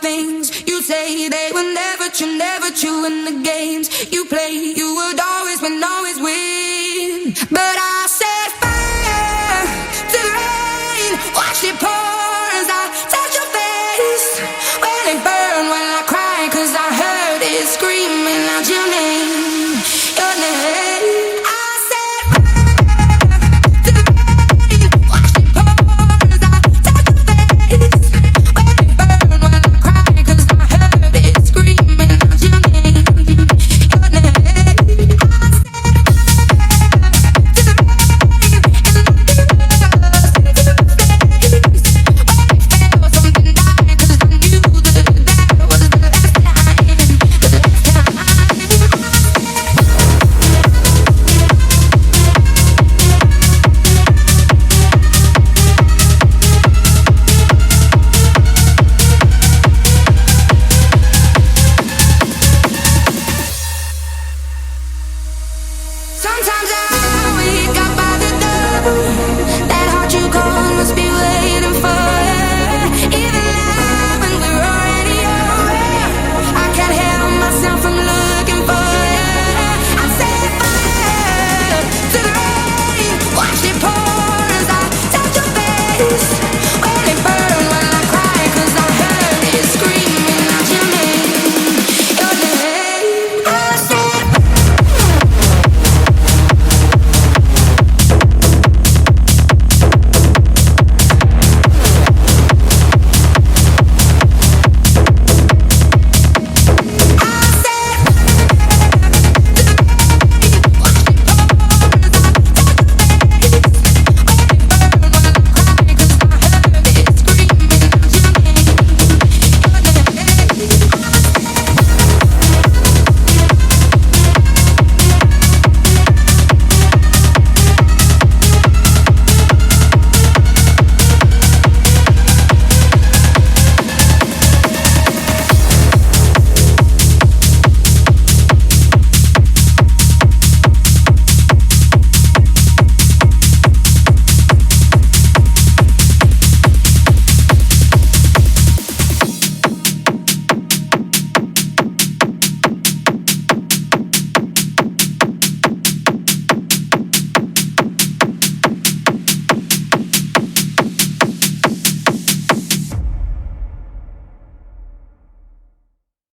things you say, they were never true, never true. In the games you play, you would always win, always win. But I set fire to the rain, watch it pour as I touch your face. When it burned, when I cried, 'cause I heard it screaming out your name.